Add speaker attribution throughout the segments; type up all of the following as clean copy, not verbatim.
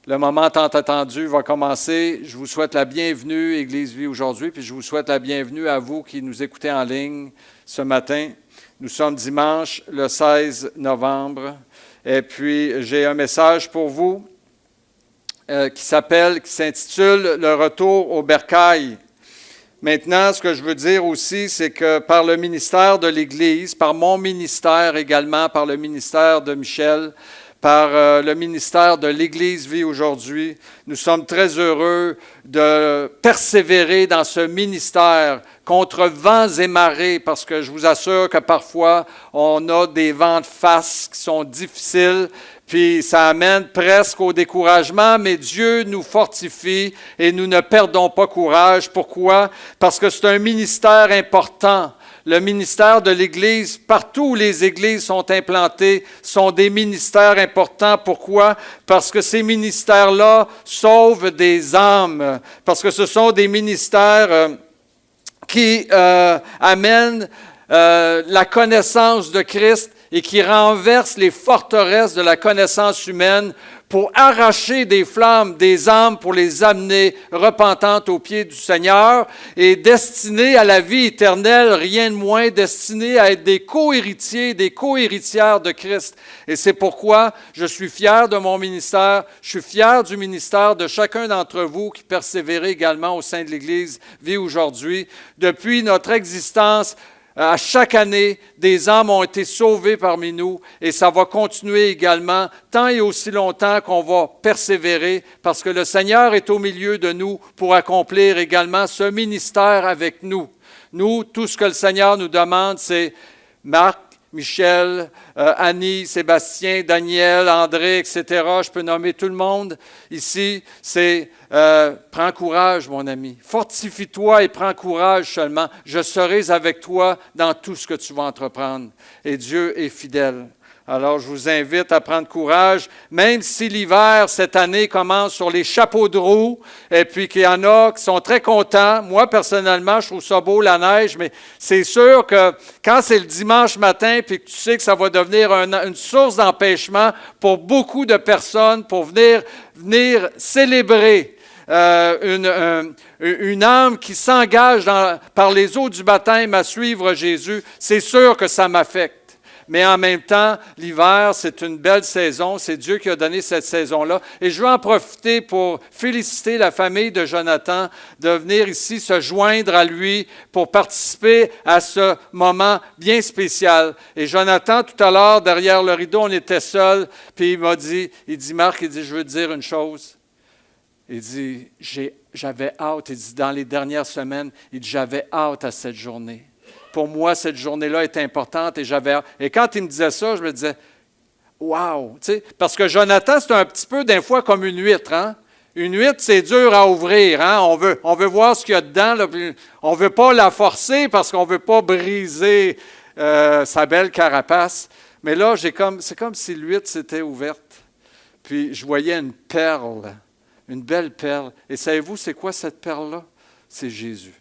Speaker 1: Le moment tant attendu va commencer. Je vous souhaite la bienvenue, Église Vie aujourd'hui, puis je vous souhaite la bienvenue à vous qui nous écoutez en ligne ce matin. Nous sommes dimanche, le 16 novembre, et puis j'ai un message pour vous qui s'intitule « Le retour au bercail ». Maintenant, ce que je veux dire aussi, c'est que par le ministère de l'Église, par mon ministère également, par le ministère de Michel, par le ministère de l'Église Vie aujourd'hui, nous sommes très heureux de persévérer dans ce ministère contre vents et marées, parce que je vous assure que parfois, on a des vents de face qui sont difficiles, puis ça amène presque au découragement, mais Dieu nous fortifie et nous ne perdons pas courage. Pourquoi? Parce que c'est un ministère important. Le ministère de l'Église, partout où les églises sont implantées, sont des ministères importants. Pourquoi? Parce que ces ministères-là sauvent des âmes. Parce que ce sont des ministères qui amènent la connaissance de Christ et qui renversent les forteresses de la connaissance humaine pour arracher des flammes, des âmes, pour les amener repentantes aux pieds du Seigneur et destinées à la vie éternelle, rien de moins, destinées à être des co-héritiers, des co-héritières de Christ. Et c'est pourquoi je suis fier de mon ministère, je suis fier du ministère de chacun d'entre vous qui persévérez également au sein de l'Église Vie aujourd'hui. Depuis notre existence, à chaque année, des âmes ont été sauvées parmi nous et ça va continuer également tant et aussi longtemps qu'on va persévérer parce que le Seigneur est au milieu de nous pour accomplir également ce ministère avec nous. Nous, tout ce que le Seigneur nous demande, c'est Marc, Michel, Annie, Sébastien, Daniel, André, etc. Je peux nommer tout le monde ici. C'est prends courage, mon ami. Fortifie-toi et prends courage seulement. Je serai avec toi dans tout ce que tu vas entreprendre. Et Dieu est fidèle. Alors, je vous invite à prendre courage, même si l'hiver, cette année, commence sur les chapeaux de roue, et puis qu'il y en a qui sont très contents. Moi, personnellement, je trouve ça beau, la neige, mais c'est sûr que quand c'est le dimanche matin, puis que tu sais que ça va devenir une source d'empêchement pour beaucoup de personnes, pour venir célébrer une âme qui s'engage par les eaux du baptême à suivre Jésus, c'est sûr que ça m'affecte. Mais en même temps, l'hiver, c'est une belle saison. C'est Dieu qui a donné cette saison-là. Et je veux en profiter pour féliciter la famille de Jonathan de venir ici se joindre à lui pour participer à ce moment bien spécial. Et Jonathan, tout à l'heure, derrière le rideau, on était seuls. Puis il dit, Marc, je veux te dire une chose. Il dit, j'avais hâte. Il dit, dans les dernières semaines, j'avais hâte à cette journée. Pour moi, cette journée-là est importante et quand il me disait ça, je me disais, wow! Parce que Jonathan, c'est un petit peu des fois comme une huître. Hein? Une huître, c'est dur à ouvrir. Hein? On veut voir ce qu'il y a dedans. Là, on ne veut pas la forcer parce qu'on ne veut pas briser sa belle carapace. Mais là, c'est comme si l'huître s'était ouverte. Puis je voyais une perle, une belle perle. Et savez-vous, c'est quoi cette perle-là? C'est Jésus.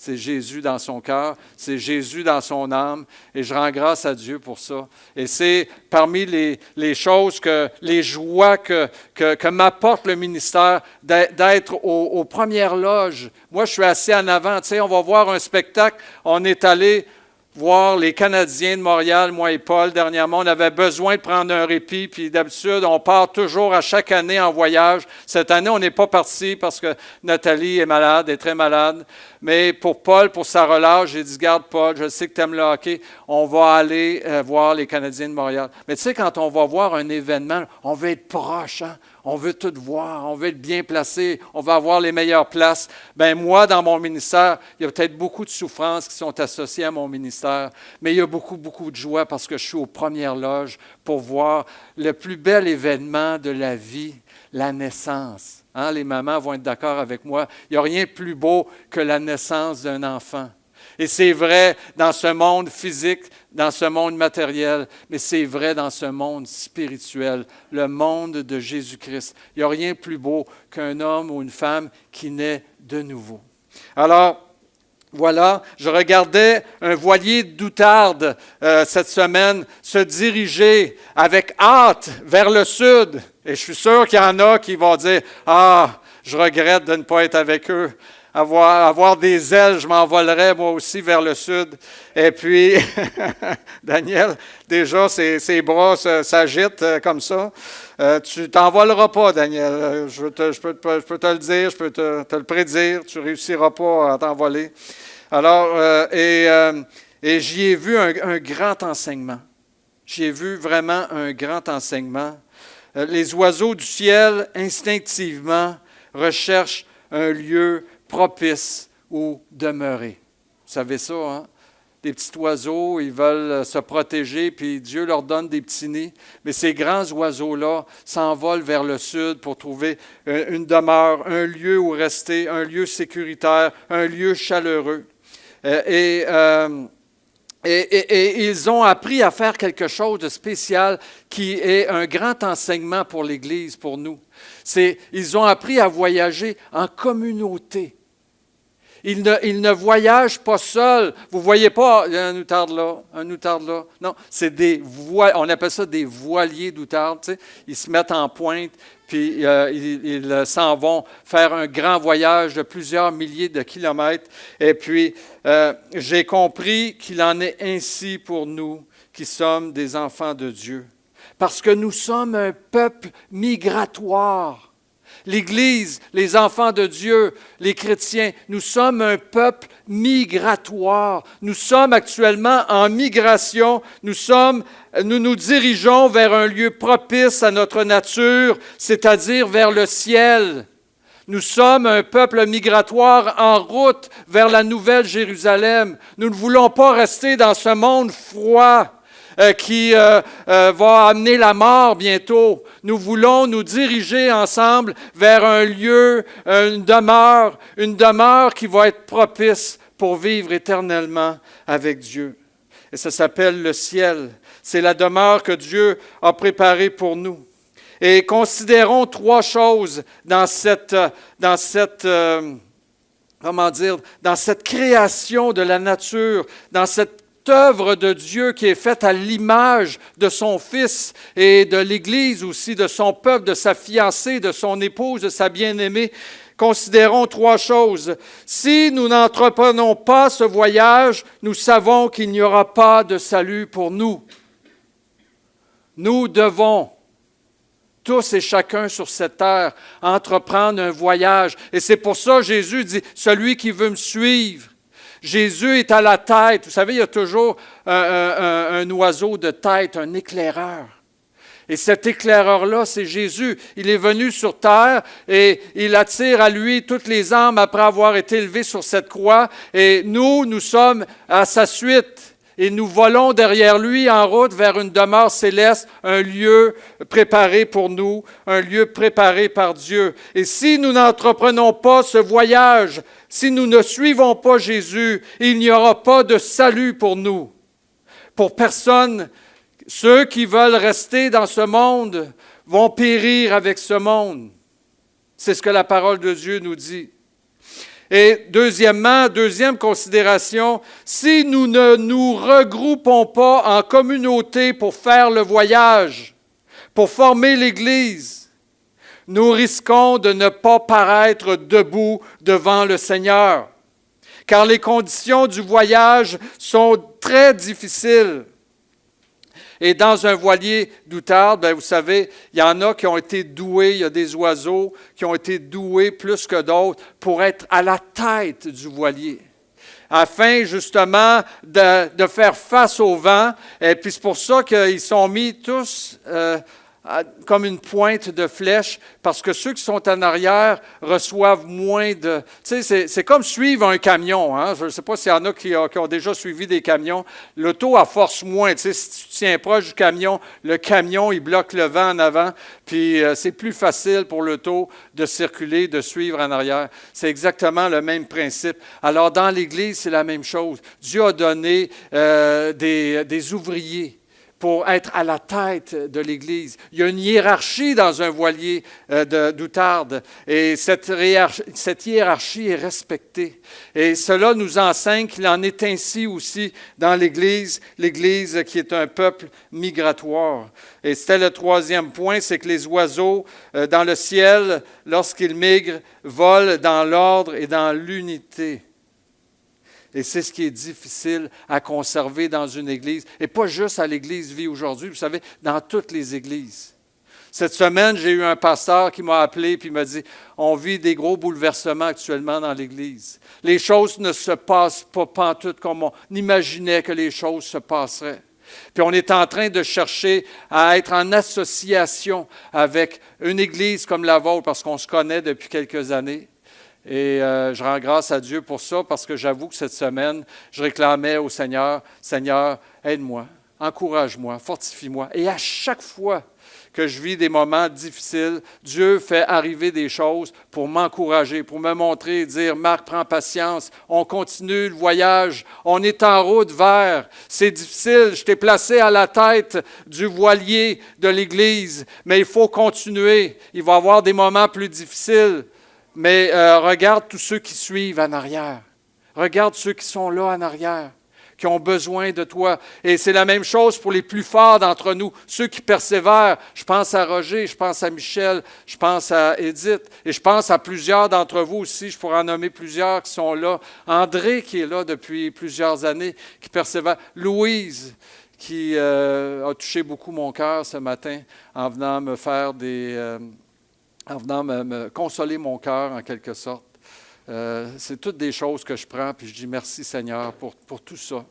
Speaker 1: C'est Jésus dans son cœur, c'est Jésus dans son âme, et je rends grâce à Dieu pour ça. Et c'est parmi les choses, les joies que m'apporte le ministère d'être aux premières loges. Moi, je suis assis en avant, on va voir un spectacle, on est allé voir les Canadiens de Montréal, moi et Paul, dernièrement. On avait besoin de prendre un répit, puis d'habitude, on part toujours à chaque année en voyage. Cette année, on n'est pas parti parce que Nathalie est malade, est très malade. Mais pour Paul, pour sa relâche, j'ai dit, garde Paul, je sais que tu aimes le hockey, on va aller voir les Canadiens de Montréal. Mais tu sais, quand on va voir un événement, on veut être proche, hein? On veut tout voir, on veut être bien placé, on veut avoir les meilleures places. Bien, moi, dans mon ministère, il y a peut-être beaucoup de souffrances qui sont associées à mon ministère, mais il y a beaucoup, beaucoup de joie parce que je suis aux premières loges pour voir le plus bel événement de la vie, la naissance. Hein, les mamans vont être d'accord avec moi. Il n'y a rien de plus beau que la naissance d'un enfant. Et c'est vrai dans ce monde physique, dans ce monde matériel, mais c'est vrai dans ce monde spirituel, le monde de Jésus-Christ. Il n'y a rien de plus beau qu'un homme ou une femme qui naît de nouveau. Alors, voilà, je regardais un voilier d'outarde cette semaine se diriger avec hâte vers le sud. Et je suis sûr qu'il y en a qui vont dire « Ah, je regrette de ne pas être avec eux. Avoir des ailes, je m'envolerais moi aussi vers le sud. » Et puis, Daniel, déjà, ses bras s'agitent comme ça. Tu t'envoleras pas, Daniel. Je peux te le dire, je peux te le prédire. Tu ne réussiras pas à t'envoler. Alors, et j'y ai vu un grand enseignement. J'y ai vu vraiment un grand enseignement. Les oiseaux du ciel, instinctivement, recherchent un lieu propice où demeurer. Vous savez ça, hein? Les petits oiseaux, ils veulent se protéger, puis Dieu leur donne des petits nids. Mais ces grands oiseaux-là s'envolent vers le sud pour trouver une demeure, un lieu où rester, un lieu sécuritaire, un lieu chaleureux. Et ils ont appris à faire quelque chose de spécial qui est un grand enseignement pour l'Église, pour nous. Ils ont appris à voyager en communauté. Ils ne voyagent pas seuls. Vous ne voyez pas, il y a un outarde là. Non, on appelle ça des voiliers d'outarde. Tu sais. Ils se mettent en pointe, puis ils s'en vont faire un grand voyage de plusieurs milliers de kilomètres. Et puis, j'ai compris qu'il en est ainsi pour nous qui sommes des enfants de Dieu. Parce que nous sommes un peuple migratoire. L'Église, les enfants de Dieu, les chrétiens, nous sommes un peuple migratoire. Nous sommes actuellement en migration. Nous nous dirigeons vers un lieu propice à notre nature, c'est-à-dire vers le ciel. Nous sommes un peuple migratoire en route vers la Nouvelle Jérusalem. Nous ne voulons pas rester dans ce monde froid qui va amener la mort bientôt. Nous voulons nous diriger ensemble vers un lieu, une demeure qui va être propice pour vivre éternellement avec Dieu. Et ça s'appelle le ciel. C'est la demeure que Dieu a préparée pour nous. Et considérons trois choses dans cette création de la nature, dans cette œuvre de Dieu qui est faite à l'image de son Fils et de l'Église aussi, de son peuple, de sa fiancée, de son épouse, de sa bien-aimée. Considérons trois choses. Si nous n'entreprenons pas ce voyage, nous savons qu'il n'y aura pas de salut pour nous. Nous devons, tous et chacun sur cette terre, entreprendre un voyage. Et c'est pour ça que Jésus dit, « Celui qui veut me suivre », Jésus est à la tête. Vous savez, il y a toujours un oiseau de tête, un éclaireur. Et cet éclaireur-là, c'est Jésus. Il est venu sur terre et il attire à lui toutes les âmes après avoir été élevées sur cette croix. Et nous sommes à sa suite. Et nous volons derrière lui en route vers une demeure céleste, un lieu préparé pour nous, un lieu préparé par Dieu. Et si nous n'entreprenons pas ce voyage, si nous ne suivons pas Jésus, il n'y aura pas de salut pour nous. Pour personne, ceux qui veulent rester dans ce monde vont périr avec ce monde. C'est ce que la parole de Dieu nous dit. Et deuxième considération, si nous ne nous regroupons pas en communauté pour faire le voyage, pour former l'Église, nous risquons de ne pas paraître debout devant le Seigneur, car les conditions du voyage sont très difficiles. Et dans un voilier d'outarde, vous savez, il y en a qui ont été doués, il y a des oiseaux qui ont été doués plus que d'autres pour être à la tête du voilier, afin justement de faire face au vent. Et puis c'est pour ça qu'ils sont mis tous comme une pointe de flèche, parce que ceux qui sont en arrière reçoivent moins de... Tu sais, c'est comme suivre un camion. Hein? Je ne sais pas s'il y en a qui ont déjà suivi des camions. L'auto, elle force moins. Tu sais, si tu tiens proche du camion, le camion, il bloque le vent en avant, puis c'est plus facile pour l'auto de circuler, de suivre en arrière. C'est exactement le même principe. Alors, dans l'Église, c'est la même chose. Dieu a donné des ouvriers pour être à la tête de l'Église. Il y a une hiérarchie dans un voilier d'outarde et cette hiérarchie est respectée. Et cela nous enseigne qu'il en est ainsi aussi dans l'Église qui est un peuple migratoire. Et c'était le troisième point, c'est que les oiseaux dans le ciel, lorsqu'ils migrent, volent dans l'ordre et dans l'unité. Et c'est ce qui est difficile à conserver dans une Église. Et pas juste à l'Église Vie aujourd'hui, vous savez, dans toutes les Églises. Cette semaine, j'ai eu un pasteur qui m'a appelé et m'a dit « On vit des gros bouleversements actuellement dans l'Église. Les choses ne se passent pas pantoute comme on imaginait que les choses se passeraient. » Puis on est en train de chercher à être en association avec une Église comme la vôtre, parce qu'on se connaît depuis quelques années. Et je rends grâce à Dieu pour ça, parce que j'avoue que cette semaine, je réclamais au Seigneur, « Seigneur, aide-moi, encourage-moi, fortifie-moi. » Et à chaque fois que je vis des moments difficiles, Dieu fait arriver des choses pour m'encourager, pour me montrer, dire, « Marc, prends patience, on continue le voyage, on est en route vers, c'est difficile, je t'ai placé à la tête du voilier de l'Église, mais il faut continuer, il va y avoir des moments plus difficiles. » Mais regarde tous ceux qui suivent en arrière. Regarde ceux qui sont là en arrière, qui ont besoin de toi. Et c'est la même chose pour les plus forts d'entre nous, ceux qui persévèrent. Je pense à Roger, je pense à Michel, je pense à Edith, et je pense à plusieurs d'entre vous aussi. Je pourrais en nommer plusieurs qui sont là. André, qui est là depuis plusieurs années, qui persévère. Louise, qui a touché beaucoup mon cœur ce matin en venant me faire en venant me consoler mon cœur, en quelque sorte. C'est toutes des choses que je prends, puis je dis merci Seigneur pour tout ça.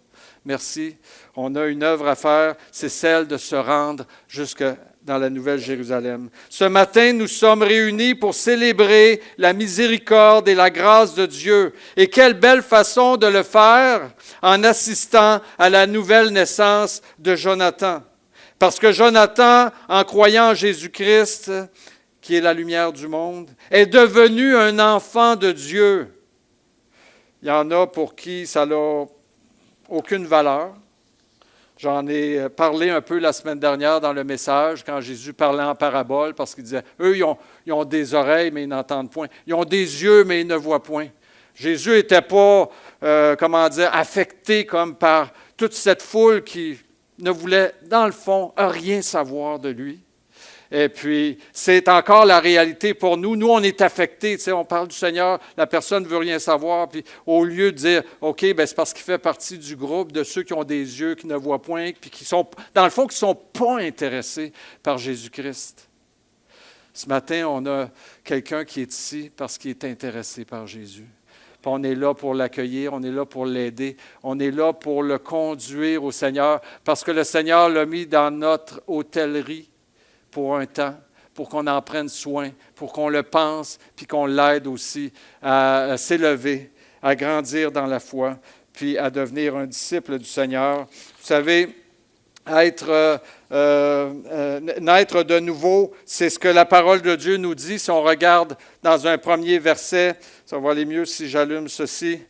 Speaker 1: Merci. On a une œuvre à faire, c'est celle de se rendre jusque dans la Nouvelle Jérusalem. Ce matin, nous sommes réunis pour célébrer la miséricorde et la grâce de Dieu. Et quelle belle façon de le faire en assistant à la nouvelle naissance de Jonathan. Parce que Jonathan, en croyant en Jésus-Christ, qui est la lumière du monde, est devenu un enfant de Dieu. Il y en a pour qui ça n'a aucune valeur. J'en ai parlé un peu la semaine dernière dans le message, quand Jésus parlait en parabole, parce qu'il disait, eux, ils ont des oreilles, mais ils n'entendent point. Ils ont des yeux, mais ils ne voient point. Jésus n'était pas, affecté comme par toute cette foule qui ne voulait, dans le fond, rien savoir de lui. Et puis, c'est encore la réalité pour nous. Nous, on est affectés. Tu sais, on parle du Seigneur, la personne ne veut rien savoir. Puis, au lieu de dire, OK, bien, c'est parce qu'il fait partie du groupe de ceux qui ont des yeux, qui ne voient point, puis qui sont, dans le fond, qui ne sont pas intéressés par Jésus-Christ. Ce matin, on a quelqu'un qui est ici parce qu'il est intéressé par Jésus. Puis on est là pour l'accueillir, on est là pour l'aider, on est là pour le conduire au Seigneur, parce que le Seigneur l'a mis dans notre hôtellerie pour un temps, pour qu'on en prenne soin, pour qu'on le pense, puis qu'on l'aide aussi à s'élever, à grandir dans la foi, puis à devenir un disciple du Seigneur. Vous savez, naître de nouveau, c'est ce que la parole de Dieu nous dit. Si on regarde dans un premier verset, ça va aller mieux si j'allume ceci.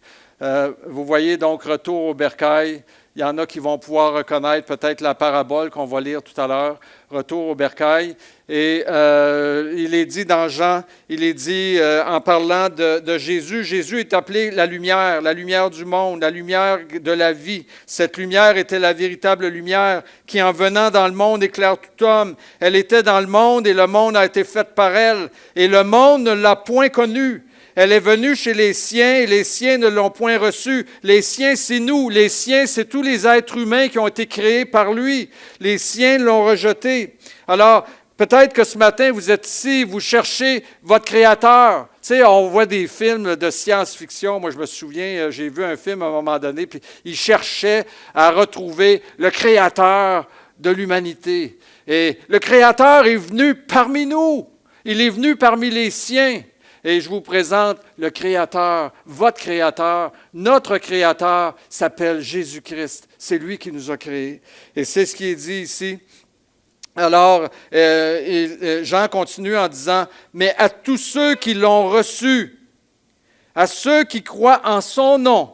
Speaker 1: Vous voyez donc retour au bercail. Il y en a qui vont pouvoir reconnaître peut-être la parabole qu'on va lire tout à l'heure, retour au bercail. Et il est dit dans Jean, il est dit en parlant de Jésus, Jésus est appelé la lumière du monde, la lumière de la vie. Cette lumière était la véritable lumière qui, en venant dans le monde, éclaire tout homme. Elle était dans le monde et le monde a été fait par elle. Et le monde ne l'a point connue. Elle est venue chez les siens et les siens ne l'ont point reçue. Les siens, c'est nous. Les siens, c'est tous les êtres humains qui ont été créés par lui. Les siens l'ont rejeté. Alors, peut-être que ce matin, vous êtes ici, vous cherchez votre Créateur. Tu sais, on voit des films de science-fiction. Moi, je me souviens, j'ai vu un film à un moment donné, puis il cherchait à retrouver le Créateur de l'humanité. Et le Créateur est venu parmi nous. Il est venu parmi les siens. Et je vous présente le Créateur, votre Créateur, notre Créateur s'appelle Jésus-Christ. C'est lui qui nous a créés. Et c'est ce qui est dit ici. Alors, Jean continue en disant, « Mais à tous ceux qui l'ont reçu, à ceux qui croient en son nom,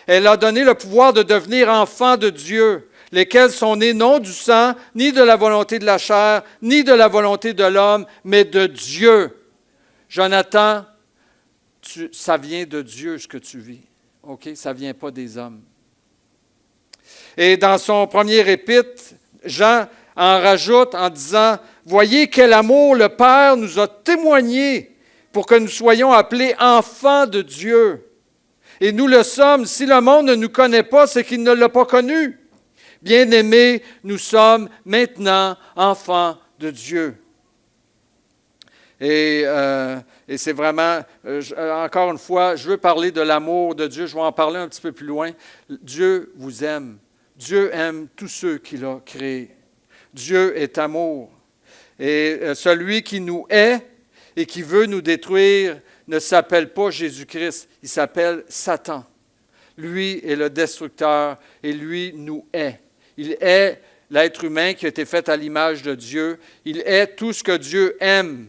Speaker 1: elle a donné le pouvoir de devenir enfants de Dieu. lesquels sont nés non du sang, ni de la volonté de la chair, ni de la volonté de l'homme, mais de Dieu. Jonathan, ça vient de Dieu ce que tu vis. OK? Ça ne vient pas des hommes. Et dans son premier épître, Jean en rajoute en disant, « Voyez quel amour le Père nous a témoigné pour que nous soyons appelés enfants de Dieu. Et nous le sommes. Si le monde ne nous connaît pas, c'est qu'il ne l'a pas connu. Bien-aimés, nous sommes maintenant enfants de Dieu. » Et c'est vraiment, encore une fois, je veux parler de l'amour de Dieu. Je vais en parler un petit peu plus loin. Dieu vous aime. Dieu aime tous ceux qu'il a créés. Dieu est amour. Et celui qui nous hait et qui veut nous détruire ne s'appelle pas Jésus-Christ, il s'appelle Satan. Lui est le destructeur et lui nous hait. Il hait l'être humain qui a été fait à l'image de Dieu. Il hait tout ce que Dieu aime.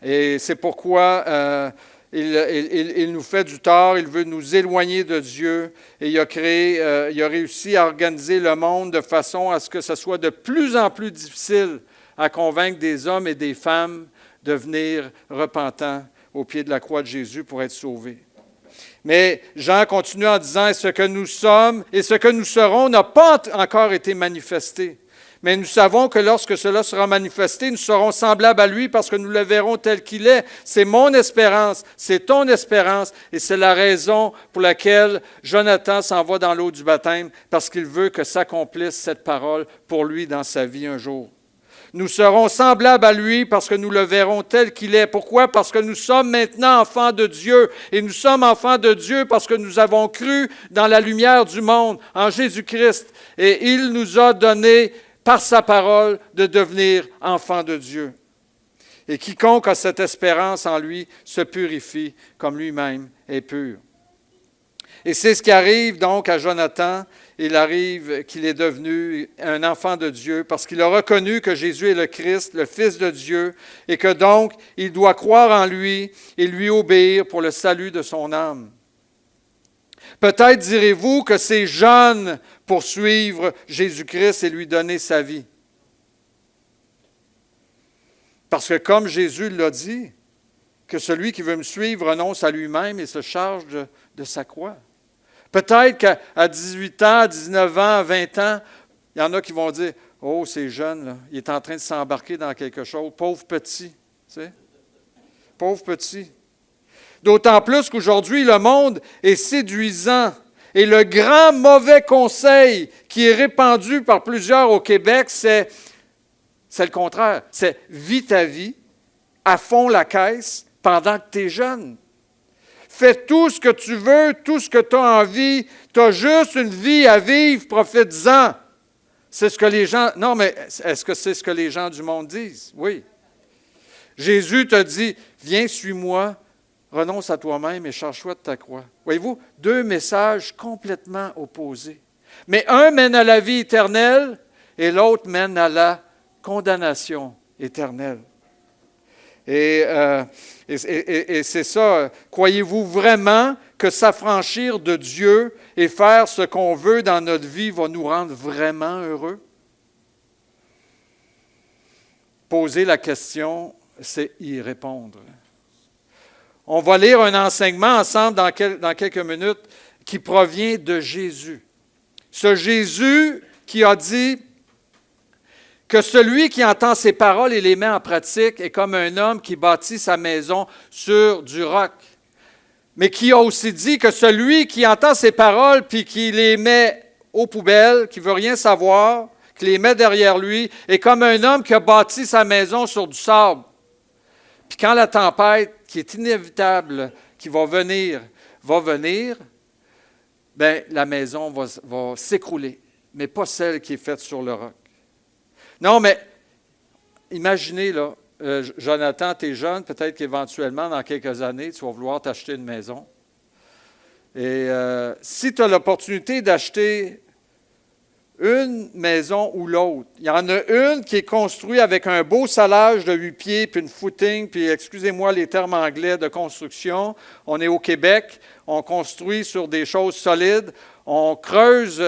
Speaker 1: Et c'est pourquoi il nous fait du tort, il veut nous éloigner de Dieu. Et il a réussi à organiser le monde de façon à ce que ce soit de plus en plus difficile à convaincre des hommes et des femmes de venir repentants au pied de la croix de Jésus pour être sauvés. Mais Jean continue en disant, « Ce que nous sommes et ce que nous serons n'a pas encore été manifesté. Mais nous savons que lorsque cela sera manifesté, nous serons semblables à lui parce que nous le verrons tel qu'il est. C'est mon espérance, c'est ton espérance et c'est la raison pour laquelle Jonathan s'en va dans l'eau du baptême parce qu'il veut que s'accomplisse cette parole pour lui dans sa vie un jour. Nous serons semblables à lui parce que nous le verrons tel qu'il est. Pourquoi? Parce que nous sommes maintenant enfants de Dieu. Et nous sommes enfants de Dieu parce que nous avons cru dans la lumière du monde, en Jésus-Christ. Et il nous a donné, par sa parole, de devenir enfants de Dieu. Et quiconque a cette espérance en lui se purifie comme lui-même est pur. Et c'est ce qui arrive donc à Jonathan. Il arrive qu'il est devenu un enfant de Dieu parce qu'il a reconnu que Jésus est le Christ, le Fils de Dieu, et que donc il doit croire en lui et lui obéir pour le salut de son âme. Peut-être direz-vous que c'est jeune pour suivre Jésus-Christ et lui donner sa vie. Parce que comme Jésus l'a dit, que celui qui veut me suivre renonce à lui-même et se charge de sa croix. Peut-être qu'à 18 ans, à 19 ans, à 20 ans, il y en a qui vont dire « Oh, c'est jeune, là. Il est en train de s'embarquer dans quelque chose. Pauvre petit. » Tu sais? Pauvre petit. D'autant plus qu'aujourd'hui, le monde est séduisant. Et le grand mauvais conseil qui est répandu par plusieurs au Québec, c'est le contraire. C'est « vis ta vie, à fond la caisse, pendant que tu es jeune. » Fais tout ce que tu veux, tout ce que tu as envie. Tu as juste une vie à vivre, profite-en. C'est ce que les gens... Non, mais est-ce que c'est ce que les gens du monde disent? Oui. Jésus te dit, viens, suis-moi, renonce à toi-même et charge-toi de ta croix. Voyez-vous, deux messages complètement opposés. Mais un mène à la vie éternelle et l'autre mène à la condamnation éternelle. Et c'est ça. Croyez-vous vraiment que s'affranchir de Dieu et faire ce qu'on veut dans notre vie va nous rendre vraiment heureux? Poser la question, c'est y répondre. On va lire un enseignement ensemble dans quelques minutes qui provient de Jésus. Ce Jésus qui a dit que celui qui entend ses paroles et les met en pratique est comme un homme qui bâtit sa maison sur du roc. Mais qui a aussi dit que celui qui entend ses paroles puis qui les met aux poubelles, qui ne veut rien savoir, qui les met derrière lui, est comme un homme qui a bâti sa maison sur du sable. Puis quand la tempête, qui est inévitable, qui va venir, bien, la maison va s'écrouler, mais pas celle qui est faite sur le roc. Non, mais imaginez, là, Jonathan, tu es jeune, peut-être qu'éventuellement, dans quelques années, tu vas vouloir t'acheter une maison. Et si tu as l'opportunité d'acheter une maison ou l'autre, il y en a une qui est construite avec un beau salage de 8 pieds, puis une footing, puis excusez-moi les termes anglais de construction. On est au Québec, on construit sur des choses solides, on creuse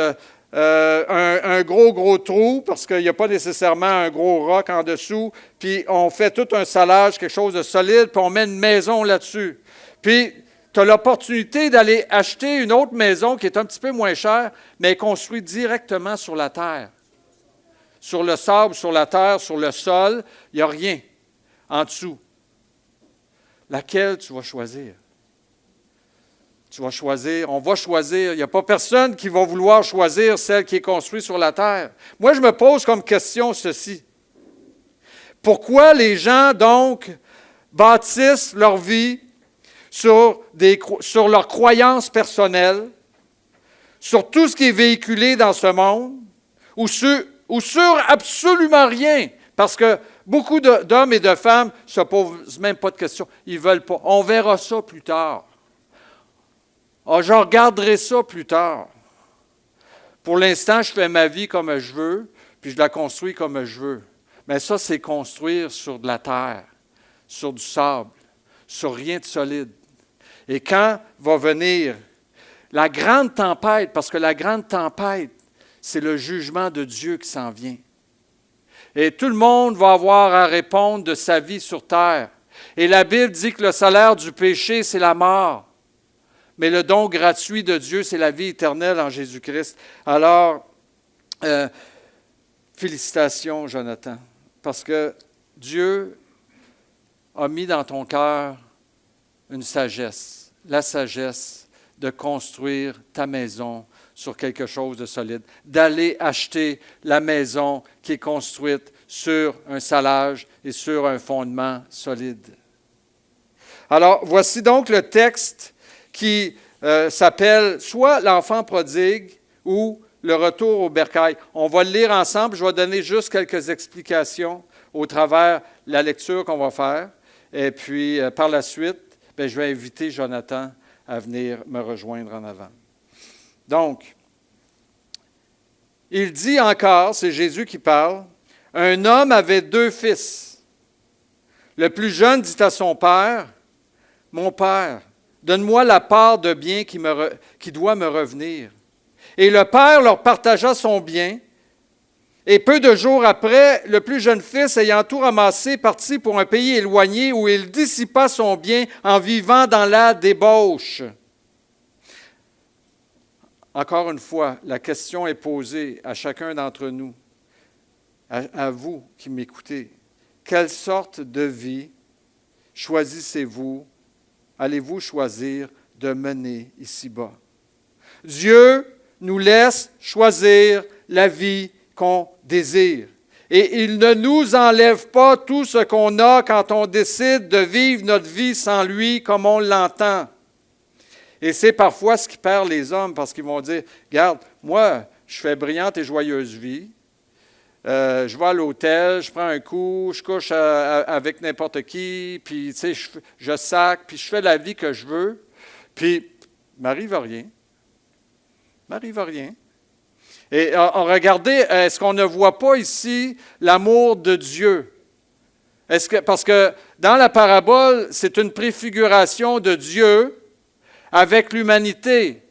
Speaker 1: un gros trou, parce qu'il n'y a pas nécessairement un gros roc en dessous, puis on fait tout un salage, quelque chose de solide, puis on met une maison là-dessus. Puis, tu as l'opportunité d'aller acheter une autre maison qui est un petit peu moins chère, mais construite directement sur la terre. Sur le sable, sur la terre, sur le sol, il n'y a rien en dessous. Laquelle tu vas choisir? Tu vas choisir, on va choisir. Il n'y a pas personne qui va vouloir choisir celle qui est construite sur la terre. Moi, je me pose comme question ceci. Pourquoi les gens, donc, bâtissent leur vie sur leurs croyances personnelles, sur tout ce qui est véhiculé dans ce monde, ou sur absolument rien? Parce que beaucoup d'hommes et de femmes ne se posent même pas de questions. Ils ne veulent pas. On verra ça plus tard. Ah, je regarderai ça plus tard. Pour l'instant, je fais ma vie comme je veux, puis je la construis comme je veux. Mais ça, c'est construire sur de la terre, sur du sable, sur rien de solide. Et quand va venir la grande tempête, parce que la grande tempête, c'est le jugement de Dieu qui s'en vient. Et tout le monde va avoir à répondre de sa vie sur terre. Et la Bible dit que le salaire du péché, c'est la mort. Mais le don gratuit de Dieu, c'est la vie éternelle en Jésus-Christ. Alors, félicitations, Jonathan, parce que Dieu a mis dans ton cœur une sagesse, la sagesse de construire ta maison sur quelque chose de solide, d'aller acheter la maison qui est construite sur un salage et sur un fondement solide. Alors, voici donc le texte qui s'appelle soit l'enfant prodigue ou le retour au bercail. On va le lire ensemble. Je vais donner juste quelques explications au travers de la lecture qu'on va faire. Et puis, par la suite, je vais inviter Jonathan à venir me rejoindre en avant. Donc, il dit encore, c'est Jésus qui parle, « Un homme avait 2 fils. Le plus jeune dit à son père, « Mon père, donne-moi la part de bien qui doit me revenir. » Et le père leur partagea son bien. Et peu de jours après, le plus jeune fils, ayant tout ramassé, partit pour un pays éloigné où il dissipa son bien en vivant dans la débauche. Encore une fois, la question est posée à chacun d'entre nous, à vous qui m'écoutez. Quelle sorte de vie choisissez-vous, allez-vous choisir de mener ici-bas? Dieu nous laisse choisir la vie qu'on désire. Et il ne nous enlève pas tout ce qu'on a quand on décide de vivre notre vie sans lui comme on l'entend. Et c'est parfois ce qui perd les hommes parce qu'ils vont dire, « Regarde, moi, je fais brillante et joyeuse vie. Je vais à l'hôtel, je prends un coup, je couche avec n'importe qui, puis tu sais, je sac, puis je fais la vie que je veux. Puis, il m'arrive rien. Il m'arrive rien. » Et regardez, est-ce qu'on ne voit pas ici l'amour de Dieu? Parce que dans la parabole, c'est une préfiguration de Dieu avec l'humanité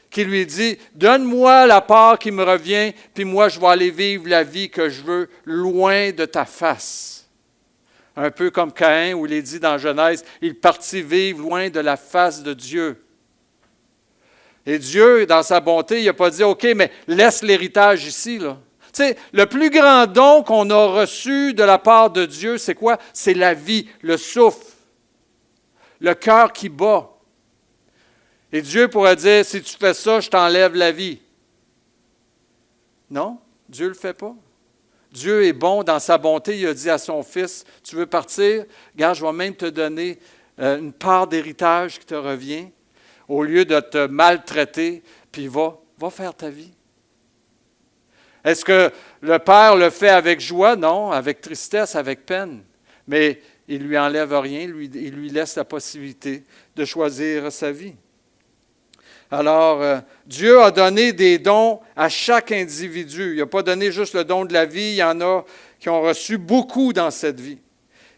Speaker 1: qui lui dit, « Donne-moi la part qui me revient, puis moi je vais aller vivre la vie que je veux loin de ta face. » Un peu comme Caïn, où il est dit dans Genèse, il partit vivre loin de la face de Dieu. Et Dieu, dans sa bonté, il n'a pas dit, « OK, mais laisse l'héritage ici. » là. Tu sais, le plus grand don qu'on a reçu de la part de Dieu, c'est quoi? C'est la vie, le souffle, le cœur qui bat. Et Dieu pourrait dire, « Si tu fais ça, je t'enlève la vie. » Non, Dieu ne le fait pas. Dieu est bon dans sa bonté. Il a dit à son fils, « Tu veux partir? Regarde, je vais même te donner une part d'héritage qui te revient. » Au lieu de te maltraiter, puis va faire ta vie. Est-ce que le Père le fait avec joie? Non, avec tristesse, avec peine. Mais il ne lui enlève rien, il lui laisse la possibilité de choisir sa vie. Alors, Dieu a donné des dons à chaque individu. Il n'a pas donné juste le don de la vie, il y en a qui ont reçu beaucoup dans cette vie.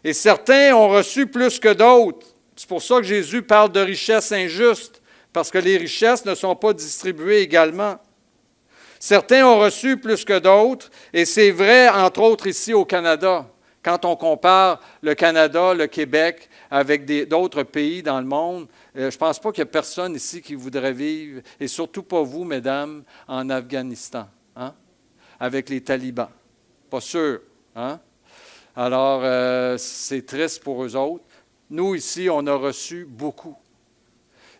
Speaker 1: Et certains ont reçu plus que d'autres. C'est pour ça que Jésus parle de richesses injustes. Parce que les richesses ne sont pas distribuées également. Certains ont reçu plus que d'autres, et c'est vrai, entre autres, ici au Canada. Quand on compare le Canada, le Québec, avec d'autres pays dans le monde, je ne pense pas qu'il y a personne ici qui voudrait vivre, et surtout pas vous, mesdames, en Afghanistan, hein, avec les talibans. Pas sûr. Hein? Alors, c'est triste pour eux autres. Nous, ici, on a reçu beaucoup.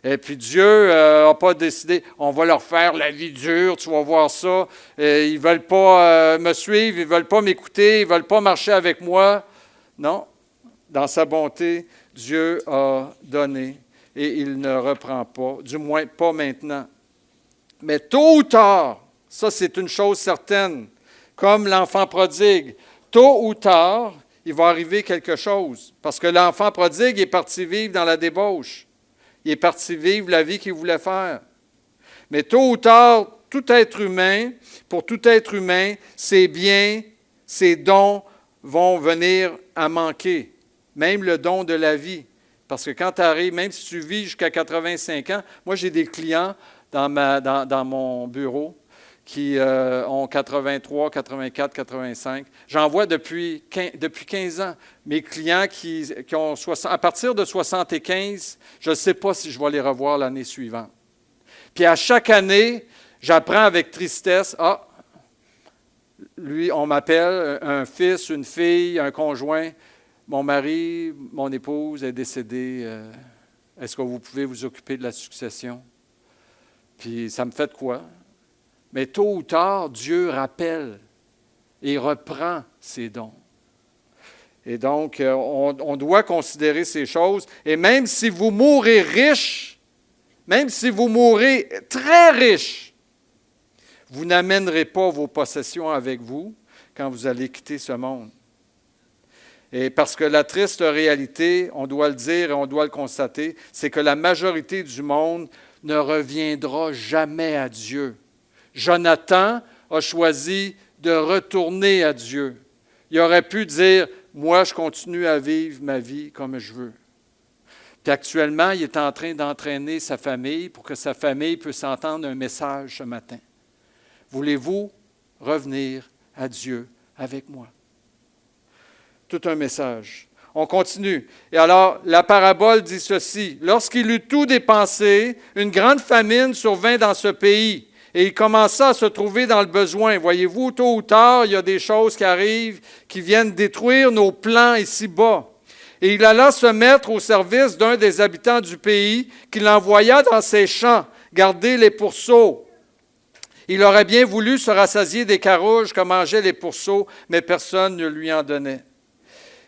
Speaker 1: Et puis Dieu n'a pas décidé, on va leur faire la vie dure, tu vas voir ça. Et ils ne veulent pas me suivre, ils ne veulent pas m'écouter, ils ne veulent pas marcher avec moi. Non, dans sa bonté, Dieu a donné et il ne reprend pas, du moins pas maintenant. Mais tôt ou tard, ça c'est une chose certaine, comme l'enfant prodigue, tôt ou tard, il va arriver quelque chose. Parce que l'enfant prodigue est parti vivre dans la débauche. Il est parti vivre la vie qu'il voulait faire. Mais tôt ou tard, tout être humain, pour tout être humain, ses biens, ses dons vont venir à manquer. Même le don de la vie. Parce que quand tu arrives, même si tu vis jusqu'à 85 ans, moi j'ai des clients dans mon bureau qui ont 83, 84, 85. J'en vois depuis 15 ans. Mes clients qui ont à partir de 75, je ne sais pas si je vais les revoir l'année suivante. Puis à chaque année, j'apprends avec tristesse, lui, on m'appelle, un fils, une fille, un conjoint, mon mari, mon épouse est décédée. Est-ce que vous pouvez vous occuper de la succession? Puis ça me fait de quoi? Mais tôt ou tard, Dieu rappelle et reprend ses dons. Et donc, on doit considérer ces choses. Et même si vous mourrez riche, même si vous mourrez très riche, vous n'amènerez pas vos possessions avec vous quand vous allez quitter ce monde. Et parce que la triste réalité, on doit le dire et on doit le constater, c'est que la majorité du monde ne reviendra jamais à Dieu. Jonathan a choisi de retourner à Dieu. Il aurait pu dire, moi, je continue à vivre ma vie comme je veux. Puis actuellement, il est en train d'entraîner sa famille pour que sa famille puisse entendre un message ce matin. Voulez-vous revenir à Dieu avec moi? Tout un message. On continue. Et alors, la parabole dit ceci. Lorsqu'il eut tout dépensé, une grande famine survint dans ce pays. Et il commença à se trouver dans le besoin. Voyez-vous, tôt ou tard, il y a des choses qui arrivent qui viennent détruire nos plans ici-bas. Et il alla se mettre au service d'un des habitants du pays qui l'envoya dans ses champs, garder les pourceaux. Il aurait bien voulu se rassasier des carouges que mangeaient les pourceaux, mais personne ne lui en donnait.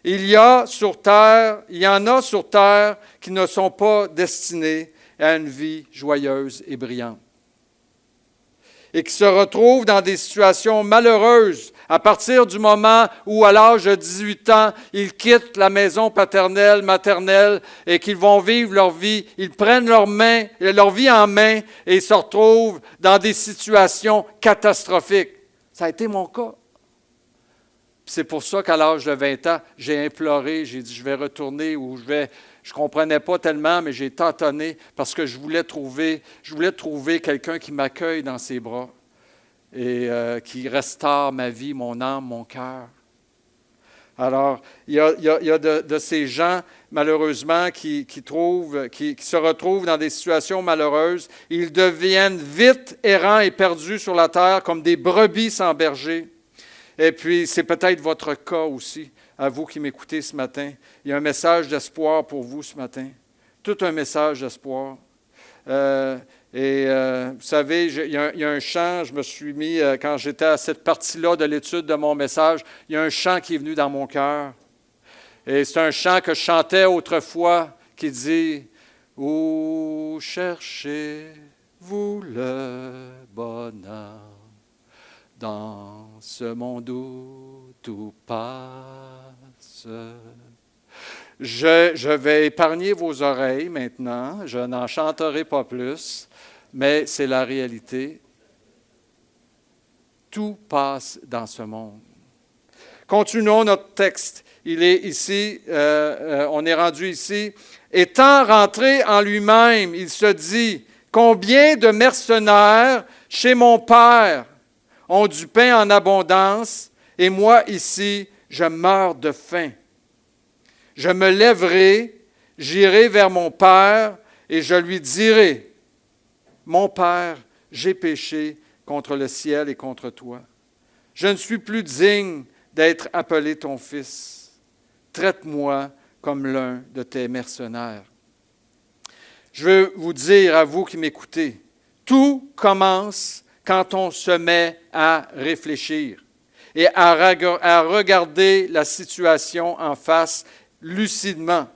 Speaker 1: Il y en a sur terre qui ne sont pas destinés à une vie joyeuse et brillante. Et qui se retrouvent dans des situations malheureuses à partir du moment où, à l'âge de 18 ans, ils quittent la maison paternelle, maternelle, et qu'ils vont vivre leur vie. Ils prennent leur vie en main et se retrouvent dans des situations catastrophiques. Ça a été mon cas. C'est pour ça qu'à l'âge de 20 ans, j'ai imploré, j'ai dit, je vais retourner ou je ne comprenais pas tellement, mais j'ai tâtonné parce que je voulais trouver quelqu'un qui m'accueille dans ses bras et qui restaure ma vie, mon âme, mon cœur. Alors, il y a de ces gens, malheureusement, qui se retrouvent dans des situations malheureuses. Ils deviennent vite errants et perdus sur la terre comme des brebis sans berger. Et puis, c'est peut-être votre cas aussi, à vous qui m'écoutez ce matin. Il y a un message d'espoir pour vous ce matin. Tout un message d'espoir. Vous savez, il y a un chant, je me suis mis, quand j'étais à cette partie-là de l'étude de mon message, il y a un chant qui est venu dans mon cœur. Et c'est un chant que je chantais autrefois qui dit « Où cherchez-vous le bonheur ? Dans ce monde où tout passe. » Je vais épargner vos oreilles maintenant. Je n'en chanterai pas plus, mais c'est la réalité. Tout passe dans ce monde. Continuons notre texte. Il est ici, on est rendu ici. Étant rentré en lui-même, il se dit, « Combien de mercenaires chez mon père ont du pain en abondance, et moi ici, je meurs de faim. Je me lèverai, j'irai vers mon Père, et je lui dirai, mon Père, j'ai péché contre le ciel et contre toi. Je ne suis plus digne d'être appelé ton fils. Traite-moi comme l'un de tes mercenaires. Je veux vous dire, à vous qui m'écoutez, tout commence quand on se met à réfléchir et à regarder la situation en face lucidement.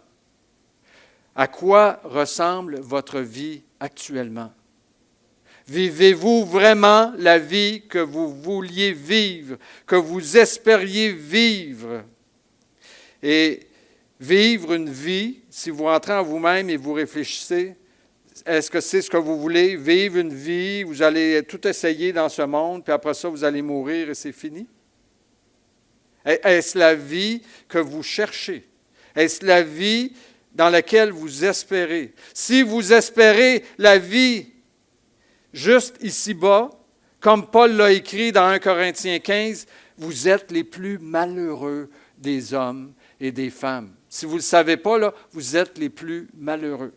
Speaker 1: À quoi ressemble votre vie actuellement? Vivez-vous vraiment la vie que vous vouliez vivre, que vous espériez vivre? Et vivre une vie, si vous rentrez en vous-même et vous réfléchissez, est-ce que c'est ce que vous voulez? Vivre une vie, vous allez tout essayer dans ce monde, puis après ça, vous allez mourir et c'est fini? Est-ce la vie que vous cherchez? Est-ce la vie dans laquelle vous espérez? Si vous espérez la vie juste ici-bas, comme Paul l'a écrit dans 1 Corinthiens 15, vous êtes les plus malheureux des hommes et des femmes. Si vous ne le savez pas, là, vous êtes les plus malheureux.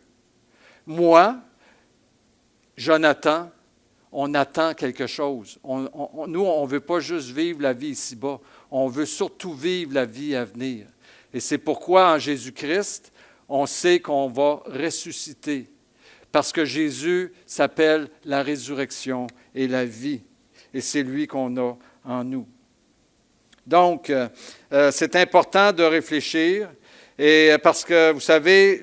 Speaker 1: Moi, Jonathan, on attend quelque chose. Nous, on ne veut pas juste vivre la vie ici-bas. On veut surtout vivre la vie à venir. Et c'est pourquoi, en Jésus-Christ, on sait qu'on va ressusciter. Parce que Jésus s'appelle la résurrection et la vie. Et c'est lui qu'on a en nous. Donc, c'est important de réfléchir. Et parce que, vous savez,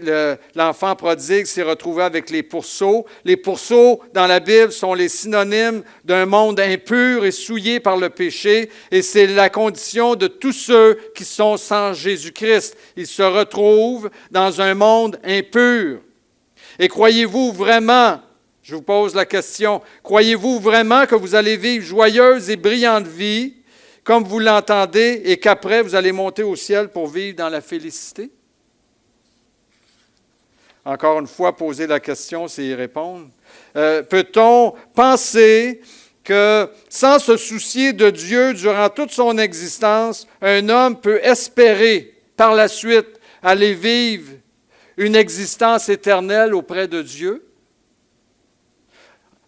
Speaker 1: l'enfant prodigue s'est retrouvé avec les pourceaux. Les pourceaux, dans la Bible, sont les synonymes d'un monde impur et souillé par le péché. Et c'est la condition de tous ceux qui sont sans Jésus-Christ. Ils se retrouvent dans un monde impur. Et croyez-vous vraiment, je vous pose la question, croyez-vous vraiment que vous allez vivre joyeuse et brillante vie, comme vous l'entendez, et qu'après, vous allez monter au ciel pour vivre dans la félicité? Encore une fois, poser la question, c'est y répondre. Peut-on penser que, sans se soucier de Dieu durant toute son existence, un homme peut espérer, par la suite, aller vivre une existence éternelle auprès de Dieu?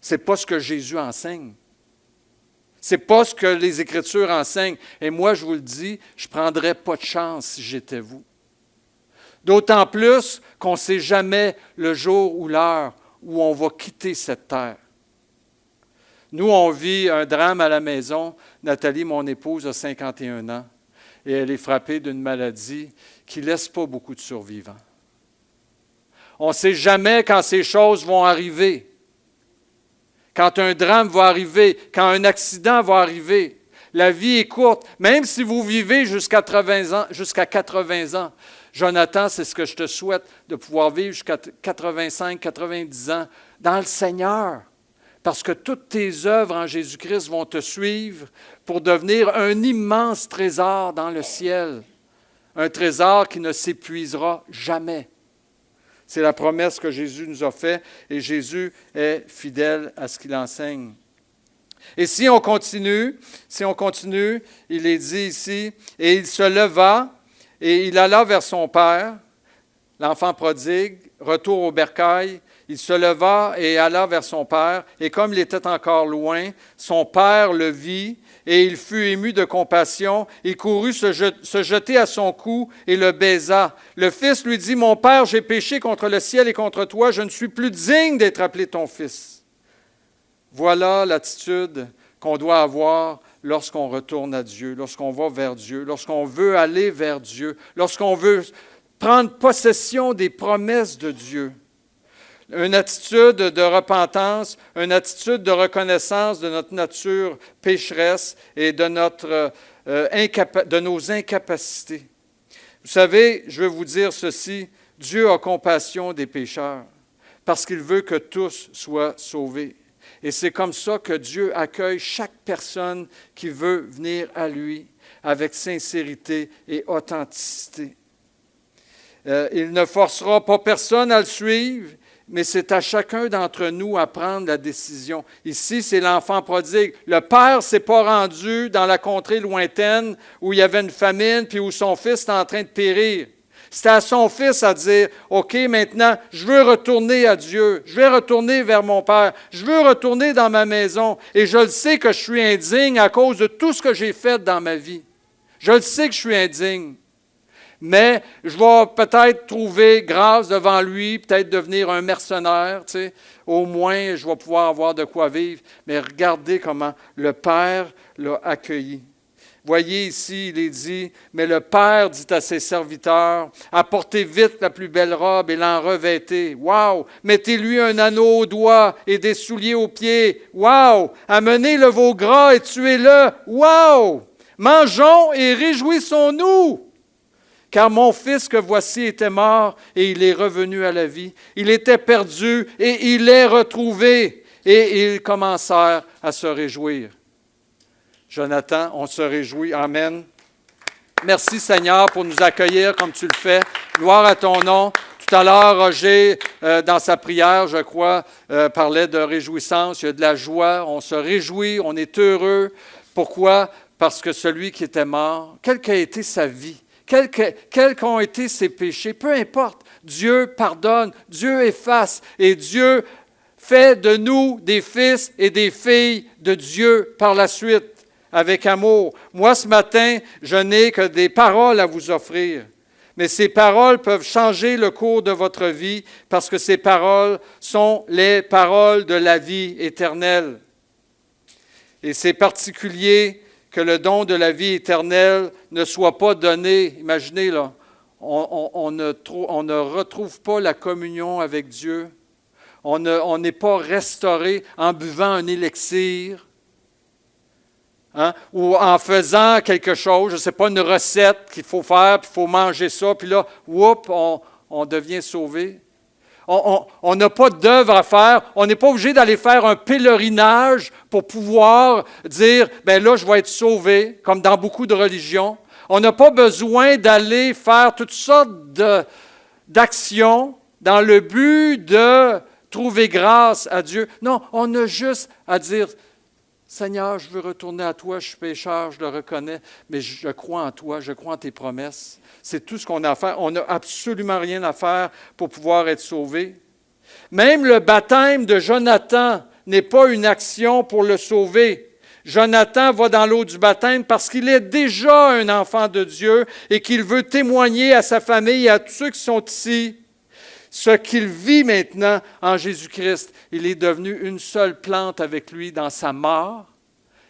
Speaker 1: Ce n'est pas ce que Jésus enseigne. Ce n'est pas ce que les Écritures enseignent. Et moi, je vous le dis, je ne prendrais pas de chance si j'étais vous. D'autant plus qu'on ne sait jamais le jour ou l'heure où on va quitter cette terre. Nous, on vit un drame à la maison. Nathalie, mon épouse, a 51 ans et elle est frappée d'une maladie qui ne laisse pas beaucoup de survivants. On ne sait jamais quand ces choses vont arriver, quand un drame va arriver, quand un accident va arriver. La vie est courte, même si vous vivez jusqu'à 80 ans. Jonathan, c'est ce que je te souhaite, de pouvoir vivre jusqu'à 85, 90 ans dans le Seigneur. Parce que toutes tes œuvres en Jésus-Christ vont te suivre pour devenir un immense trésor dans le ciel. Un trésor qui ne s'épuisera jamais. C'est la promesse que Jésus nous a faite et Jésus est fidèle à ce qu'il enseigne. Et si on continue, il est dit ici, et il se leva et il alla vers son père, l'enfant prodigue, retour au bercail. Il se leva et alla vers son père, et comme il était encore loin, son père le vit, et il fut ému de compassion. Il courut se jeter à son cou et le baisa. Le fils lui dit, « Mon père, j'ai péché contre le ciel et contre toi, je ne suis plus digne d'être appelé ton fils. » Voilà l'attitude qu'on doit avoir lorsqu'on retourne à Dieu, lorsqu'on va vers Dieu, lorsqu'on veut aller vers Dieu, lorsqu'on veut prendre possession des promesses de Dieu. Une attitude de repentance, une attitude de reconnaissance de notre nature pécheresse et de nos incapacités. Vous savez, je veux vous dire ceci, Dieu a compassion des pécheurs parce qu'il veut que tous soient sauvés. Et c'est comme ça que Dieu accueille chaque personne qui veut venir à lui avec sincérité et authenticité. Il ne forcera pas personne à le suivre. mais c'est à chacun d'entre nous à prendre la décision. Ici, c'est l'enfant prodigue. Le père ne s'est pas rendu dans la contrée lointaine où il y avait une famine puis où son fils était en train de périr. C'était à son fils à dire, « OK, maintenant, je veux retourner à Dieu. Je vais retourner vers mon Père. Je veux retourner dans ma maison. Et je le sais que je suis indigne à cause de tout ce que j'ai fait dans ma vie. Je le sais que je suis indigne. Mais je vais peut-être trouver grâce devant lui, peut-être devenir un mercenaire, tu sais. Au moins, je vais pouvoir avoir de quoi vivre. Mais regardez comment le Père l'a accueilli. Voyez ici, il est dit, mais le Père dit à ses serviteurs, apportez vite la plus belle robe et l'en revêtez. Wow! Mettez-lui un anneau au doigt et des souliers aux pieds. Wow! Amenez le veau gras et tuez-le. Wow! Mangeons et réjouissons-nous! Car mon fils que voici était mort et il est revenu à la vie. Il était perdu et il est retrouvé. Et ils commencèrent à se réjouir. Jonathan, on se réjouit. Amen. Merci Seigneur pour nous accueillir comme tu le fais. Gloire à ton nom. Tout à l'heure, Roger, dans sa prière, je crois, parlait de réjouissance. Il y a de la joie. On se réjouit, on est heureux. Pourquoi? Parce que celui qui était mort, quelle qu'a été sa vie, quels qu'ont été ses péchés, peu importe, Dieu pardonne, Dieu efface et Dieu fait de nous des fils et des filles de Dieu par la suite, avec amour. Moi, ce matin, je n'ai que des paroles à vous offrir, mais ces paroles peuvent changer le cours de votre vie parce que ces paroles sont les paroles de la vie éternelle. Et c'est particulier que le don de la vie éternelle ne soit pas donné. Imaginez, là, on ne retrouve pas la communion avec Dieu. On n'est pas restauré en buvant un élixir, hein, ou en faisant quelque chose, je ne sais pas, une recette qu'il faut faire, puis il faut manger ça, puis là, whoop, on devient sauvé. On n'a pas d'œuvre à faire. On n'est pas obligé d'aller faire un pèlerinage pour pouvoir dire, bien là, je vais être sauvé, comme dans beaucoup de religions. On n'a pas besoin d'aller faire toutes sortes d'actions dans le but de trouver grâce à Dieu. Non, on a juste à dire, Seigneur, je veux retourner à toi, je suis pécheur, je le reconnais, mais je crois en toi, je crois en tes promesses. C'est tout ce qu'on a à faire. On n'a absolument rien à faire pour pouvoir être sauvé. Même le baptême de Jonathan n'est pas une action pour le sauver. Jonathan va dans l'eau du baptême parce qu'il est déjà un enfant de Dieu et qu'il veut témoigner à sa famille et à tous ceux qui sont ici ce qu'il vit maintenant en Jésus-Christ. Il est devenu une seule plante avec lui dans sa mort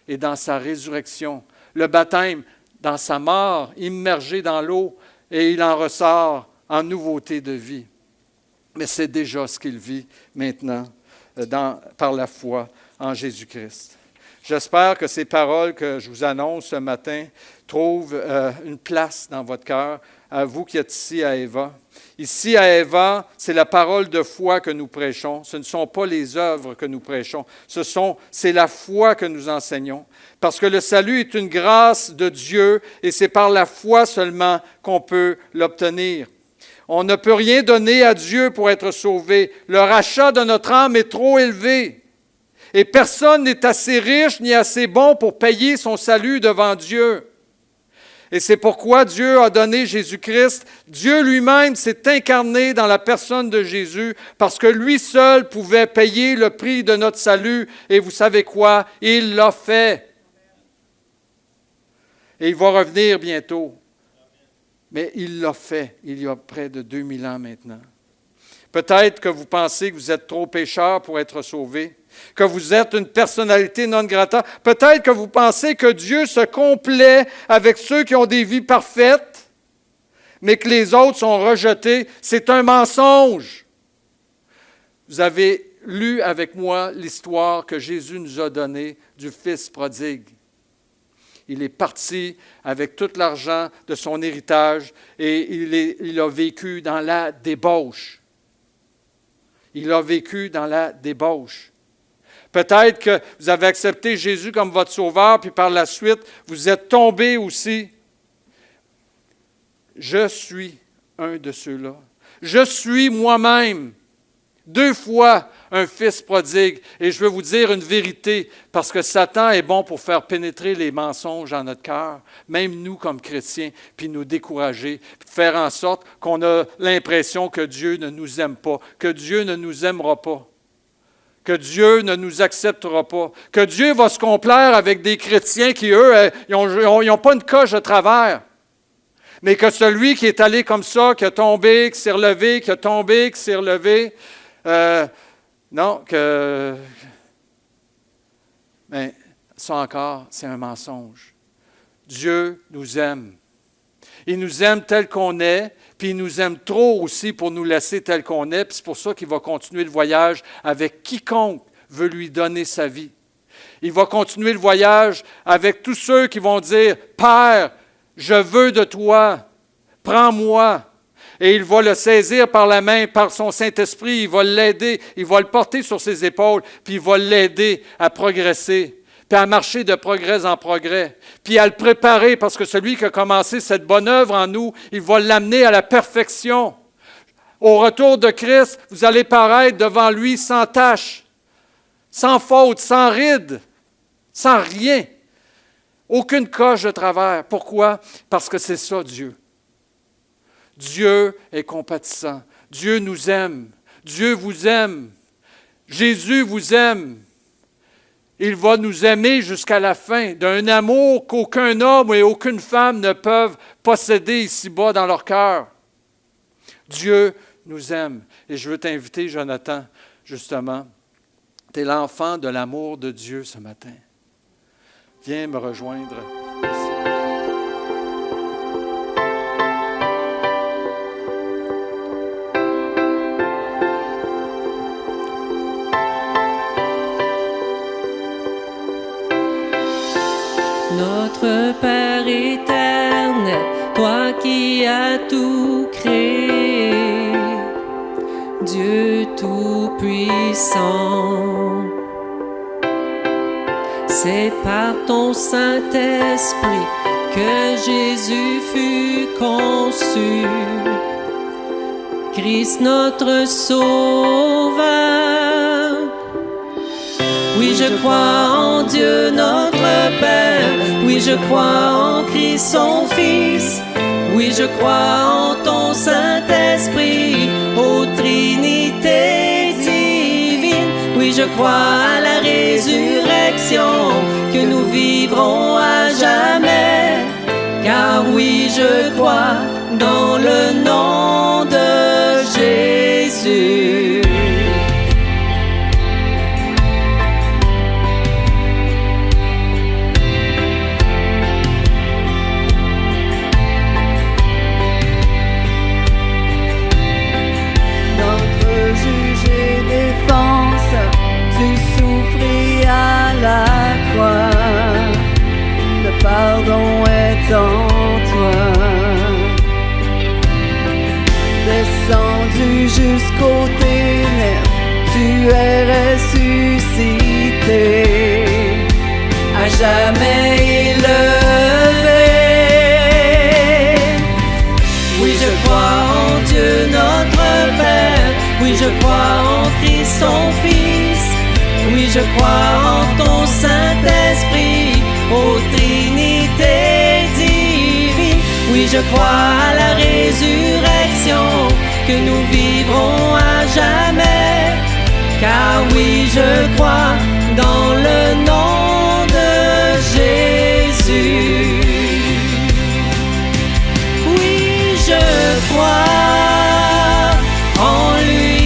Speaker 1: et dans sa résurrection. Le baptême, dans sa mort, immergé dans l'eau, et il en ressort en nouveauté de vie. Mais c'est déjà ce qu'il vit maintenant par la foi en Jésus-Christ. J'espère que ces paroles que je vous annonce ce matin trouvent une place dans votre cœur, à vous qui êtes ici à Eva. Ici à Eva, c'est la parole de foi que nous prêchons. Ce ne sont pas les œuvres que nous prêchons. C'est la foi que nous enseignons. Parce que le salut est une grâce de Dieu et c'est par la foi seulement qu'on peut l'obtenir. On ne peut rien donner à Dieu pour être sauvé. Le rachat de notre âme est trop élevé. Et personne n'est assez riche ni assez bon pour payer son salut devant Dieu. Et c'est pourquoi Dieu a donné Jésus-Christ. Dieu lui-même s'est incarné dans la personne de Jésus parce que lui seul pouvait payer le prix de notre salut. Et vous savez quoi? Il l'a fait. Et il va revenir bientôt. Mais il l'a fait il y a près de 2000 ans maintenant. Peut-être que vous pensez que vous êtes trop pécheur pour être sauvé, que vous êtes une personnalité non grata. Peut-être que vous pensez que Dieu se complaît avec ceux qui ont des vies parfaites, mais que les autres sont rejetés. C'est un mensonge. Vous avez lu avec moi l'histoire que Jésus nous a donnée du Fils prodigue. Il est parti avec tout l'argent de son héritage et il a vécu dans la débauche. Il a vécu dans la débauche. Peut-être que vous avez accepté Jésus comme votre sauveur, puis par la suite, vous êtes tombé aussi. Je suis un de ceux-là. Je suis moi-même 2 fois un fils prodigue. Et je veux vous dire une vérité, parce que Satan est bon pour faire pénétrer les mensonges en notre cœur, même nous comme chrétiens, puis nous décourager, puis faire en sorte qu'on a l'impression que Dieu ne nous aime pas, que Dieu ne nous aimera pas, que Dieu ne nous acceptera pas, que Dieu va se complaire avec des chrétiens qui, eux, ils n'ont pas une coche de travers. Mais que celui qui est allé comme ça, qui a tombé, qui s'est relevé, qui a tombé, qui s'est relevé, non, que... Mais ça encore, c'est un mensonge. Dieu nous aime. Il nous aime tel qu'on est, puis il nous aime trop aussi pour nous laisser tel qu'on est, puis c'est pour ça qu'il va continuer le voyage avec quiconque veut lui donner sa vie. Il va continuer le voyage avec tous ceux qui vont dire « Père, je veux de toi, prends-moi ». Et il va le saisir par la main, par son Saint-Esprit, il va l'aider, il va le porter sur ses épaules, puis il va l'aider à progresser, puis à marcher de progrès en progrès, puis à le préparer, parce que celui qui a commencé cette bonne œuvre en nous, il va l'amener à la perfection. Au retour de Christ, vous allez paraître devant lui sans tache, sans faute, sans ride, sans rien. Aucune coche de travers. Pourquoi? Parce que c'est ça, Dieu. Dieu est compatissant. Dieu nous aime. Dieu vous aime. Jésus vous aime. Il va nous aimer jusqu'à la fin, d'un amour qu'aucun homme et aucune femme ne peuvent posséder ici-bas dans leur cœur. Dieu nous aime. Et je veux t'inviter, Jonathan, justement. Tu es l'enfant de l'amour de Dieu ce matin. Viens me rejoindre.
Speaker 2: Notre Père éternel, toi qui as tout créé, Dieu tout-puissant, c'est par ton Saint-Esprit que Jésus fut conçu, Christ notre Sauveur. Oui, je crois en Dieu notre Père. Oui, je crois en Christ son Fils. Oui, je crois en ton Saint-Esprit, ô Trinité divine. Oui, je crois à la résurrection, que nous vivrons à jamais. Car oui, je crois dans le nom de Jésus.
Speaker 3: Le pardon est en toi, descendu jusqu'aux ténèbres, tu es ressuscité, à jamais élevé. Oui, je crois en Dieu notre Père, oui, je crois en Christ son Fils. Oui, je crois en ton Saint-Esprit, ô Trinité divine. Oui, je crois à la résurrection, que nous vivrons à jamais. Car oui, je crois dans le nom de Jésus. Oui, je crois en lui.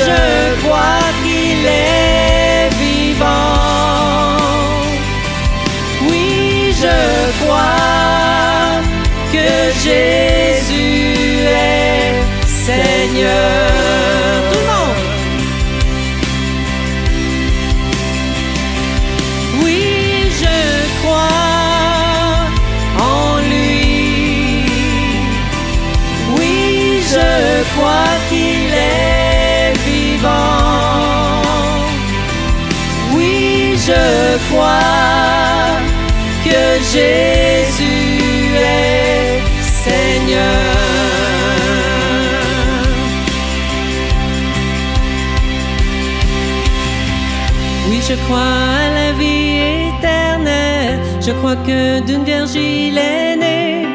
Speaker 3: Je crois qu'il est vivant. Oui, je crois que Jésus est Seigneur. Tout le monde. Oui, je crois en lui. Oui, je crois qu'il est vivant. Oui, je crois que Jésus est Seigneur.
Speaker 2: je crois à la vie éternelle. Je crois que d'une vierge il est né.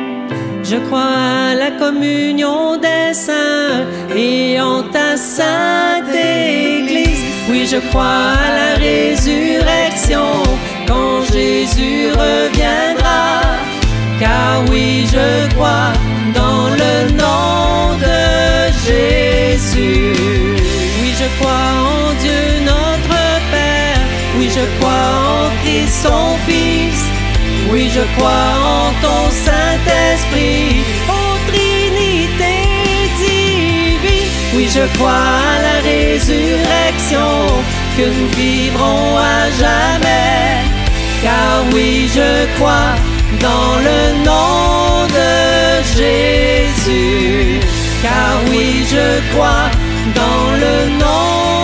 Speaker 2: Je crois à la communion des saints et en ta sainte Église. Oui, je crois à la résurrection quand Jésus reviendra. Car oui, je crois dans le nom de Jésus. Oui, je crois en Dieu notre Père. Oui, je crois en Christ son Fils. Oui, je crois en ton Saint-Esprit, ô Trinité divine. Oui, je crois à la résurrection, que nous vivrons à jamais. Car oui, je crois dans le nom de Jésus. Car oui, je crois dans le nom